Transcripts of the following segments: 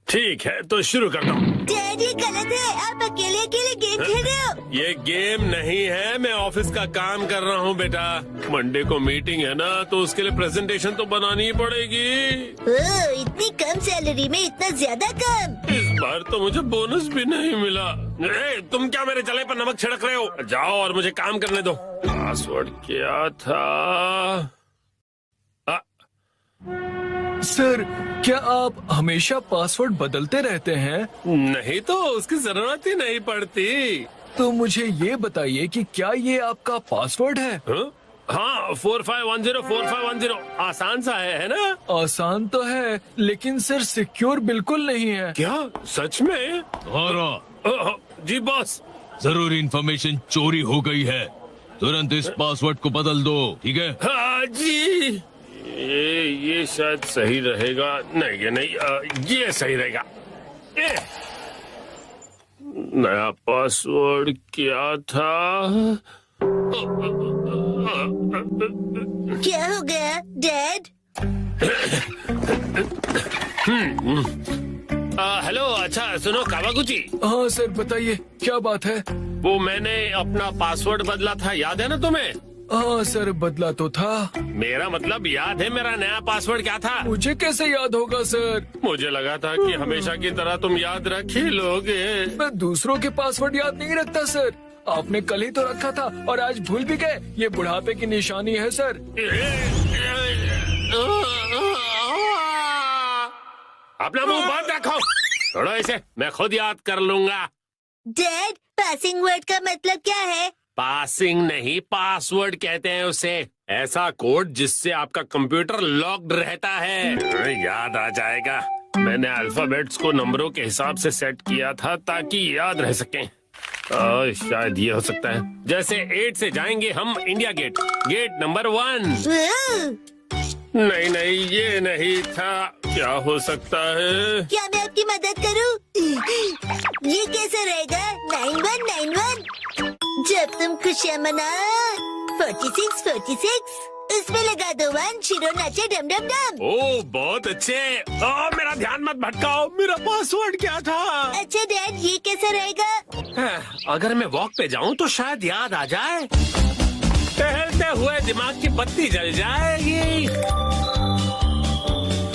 ठीक है तो शुरू करता हूँ। डैड ये गलत है, आप अकेले अकेले गेम खेल रहे हो। ये गेम नहीं है, मैं ऑफिस का काम कर रहा हूँ बेटा। मंडे को मीटिंग है ना, तो उसके लिए प्रेजेंटेशन तो बनानी ही पड़ेगी। ओह, इतनी कम सैलरी में इतना ज्यादा कम। इस बार तो मुझे बोनस भी नहीं मिला। तुम क्या मेरे जले पर नमक छिड़क रहे हो? जाओ और मुझे काम करने दो। पासवर्ड क्या था? सर, क्या आप हमेशा पासवर्ड बदलते रहते हैं? नहीं तो उसकी जरूरत ही नहीं पड़ती। तो मुझे ये बताइए कि क्या ये आपका पासवर्ड है? हाँ 45104510 आसान सा है ना? आसान तो है, लेकिन सर सिक्योर बिल्कुल नहीं है। क्या सच में? जी बॉस। जरूरी इंफॉर्मेशन चोरी हो गई है, तुरंत इस पासवर्ड को बदल दो, ठीक है? हाँ जी। ये शायद सही रहेगा। नहीं ये नहीं, ये सही रहेगा। नया पासवर्ड क्या था? क्या हो गया डैड? हेलो, अच्छा सुनो कावागुची। हाँ सर, बताइए क्या बात है? वो मैंने अपना पासवर्ड बदला था, याद है ना तुम्हें? हाँ सर, बदला तो था। मेरा मतलब याद है मेरा नया पासवर्ड क्या था? मुझे कैसे याद होगा सर? मुझे लगा था कि हमेशा की तरह तुम याद रख ही लोगे। मैं दूसरों के पासवर्ड याद नहीं रखता सर। आपने कल ही तो रखा था और आज भूल भी गए। ये बुढ़ापे की निशानी है सर। अपना मुंह बंद रखो। छोड़ो इसे, मैं खुद याद कर लूंगा। डैड, पासिंग वर्ड का मतलब क्या है? पासिंग नहीं, पासवर्ड कहते हैं उसे। ऐसा कोड जिससे आपका कंप्यूटर लॉक्ड रहता है। याद आ जाएगा। मैंने अल्फाबेट्स को नंबरों के हिसाब से सेट किया था ताकि याद रह सकें। शायद ये हो सकता है। जैसे 8 से जाएंगे हम इंडिया गेट, गेट नंबर 1। नहीं नहीं, ये नहीं था। क्या हो सकता है? क्या मैं आपकी मदद करूं? ये कैसे रहेगा? 9191। जब तुम खुशियाँ मना 46 इसमें लगा दो 1, शिरो नाचे डम डम डम। ओह बहुत अच्छे। मेरा ध्यान मत भटकाओ, मेरा पासवर्ड क्या था? अच्छा डैड, ये कैसा रहेगा? अगर मैं वॉक पे जाऊं तो शायद याद आ जाए। टहलते हुए दिमाग की बत्ती जल जाएगी।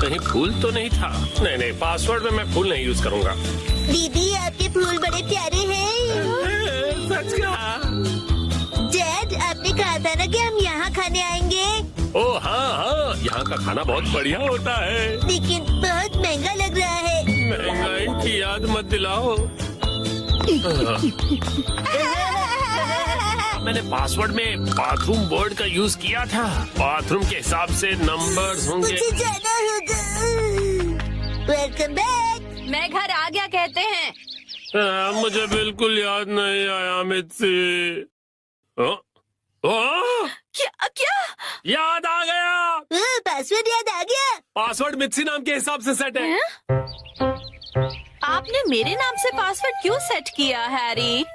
कहीं फूल तो नहीं था? नहीं नहीं, पासवर्ड में मैं फूल नहीं यूज करूंगा। दीदी, आपके फूल बड़े प्यारे हैं। सच कहा। डैड, आपने कहा था ना कि हम यहाँ खाने आएंगे। ओह हाँ हाँ, यहाँ का खाना बहुत बढ़िया होता है। लेकिन बहुत महंगा लग रहा है। महंगाई की याद मत दिलाओ। मैंने पासवर्ड में बाथरूम वर्ड का यूज किया था। बाथरूम के हिसाब से नंबर्स होंगे। मुझे जाना होगा। Welcome back. मैं घर आ गया कहते हैं। मुझे बिल्कुल याद नहीं आया मित्सी। क्या क्या? याद आ गया। पासवर्ड याद आ गया। पासवर्ड मित्सी नाम के हिसाब से सेट है। आपने मेरे नाम से पासवर्ड क्यों सेट किया हैरी?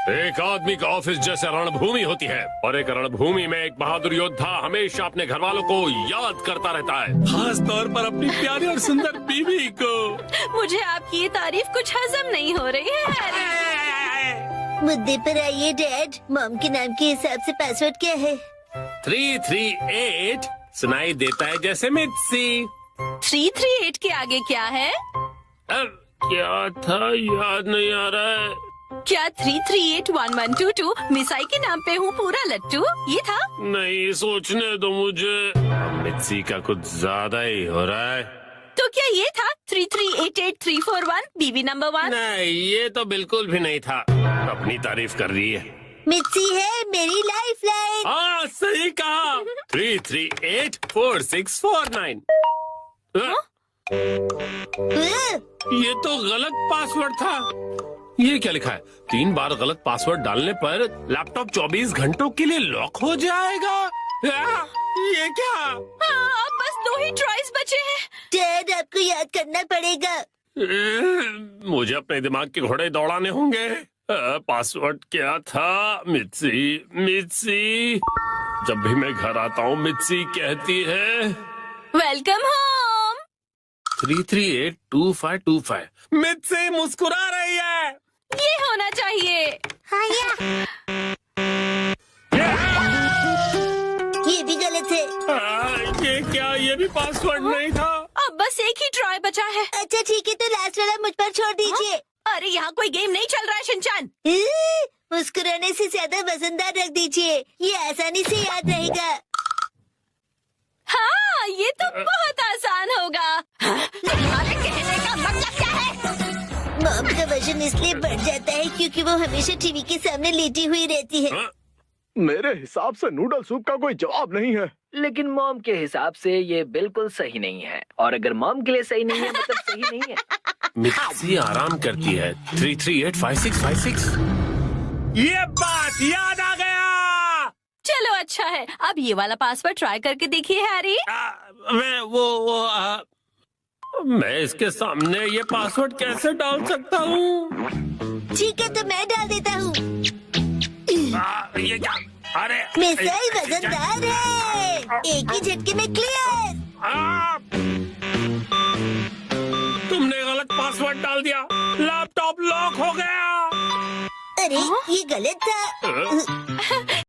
एक आदमी का ऑफिस जैसे रणभूमि होती है, और एक रणभूमि में एक बहादुर योद्धा हमेशा अपने घर वालों को याद करता रहता है, खास तौर पर अपनी प्यारी और सुंदर बीवी को। मुझे आपकी ये तारीफ कुछ हजम नहीं हो रही है हैरी। मुद्दे पर आइए डैड। मॉम के नाम के हिसाब से पासवर्ड क्या है? 338 सुनाई देता है जैसे मित्सी। 338 के आगे क्या है? क्या था, याद नहीं आ रहा है। क्या 3381122 मिसाई के नाम पे हूँ पूरा लट्टू, ये था? नहीं, सोचने दो मुझे। मित्सी का कुछ ज्यादा ही हो रहा है। तो क्या ये था 3388341 बीबी नंबर 1? नहीं, ये तो बिल्कुल भी नहीं था। अपनी तारीफ कर रही है। मिर्ची है मेरी लाइफ लाइन। हाँ सही कहा। 3384649। ये तो गलत पासवर्ड था। ये क्या लिखा है? 3 बार गलत पासवर्ड डालने पर लैपटॉप 24 घंटों के लिए लॉक हो जाएगा। ये क्या? अब बस 2 ही ट्राइज बचे हैं। डैड, आपको याद करना पड़ेगा। मुझे अपने दिमाग के घोड़े दौड़ाने होंगे। पासवर्ड क्या था? मित्सी मित्सी। जब भी मैं घर आता हूँ मित्सी कहती है वेलकम होम। 3382525। मित्सी मुस्कुरा रही है। ये होना चाहिए। हाँ ये भी गलत है। ये क्या? ये भी पासवर्ड नहीं था। अब बस एक ही ट्राई बचा है। अच्छा ठीक है, तो लास्ट वाला मुझ पर छोड़ दीजिए। अरे यहाँ कोई गेम नहीं चल रहा है शिनचान। मुस्कुराने से ज्यादा वजनदार रख दीजिए, ये आसानी से याद रहेगा। हाँ ये तो बहुत आसान होगा। तुम्हारे कहने का मतलब क्या है? मॉम का वजन इसलिए बढ़ जाता है क्योंकि वो हमेशा टीवी के सामने लेटी हुई रहती है। मेरे हिसाब से नूडल सूप का कोई जवाब नहीं है। लेकिन मॉम के हिसाब से ये बिल्कुल सही नहीं है, और अगर मॉम के लिए सही नहीं है मतलब सही नहीं है। मित्सी आराम करती है। 3385656। ये बात याद आ गया। चलो अच्छा है, अब ये वाला पासवर्ड ट्राई करके देखिए हैरी। मैं इसके सामने ये पासवर्ड कैसे डाल सकता हूँ? ठीक है, तो मैं डाल देता हूँ। ये क्या? अरे मिसाइल वजनदार है, एक ही झटके में क्लियर। तुमने गलत पासवर्ड डाल दिया। लैपटॉप लॉक हो गया। अरे ये गलत था।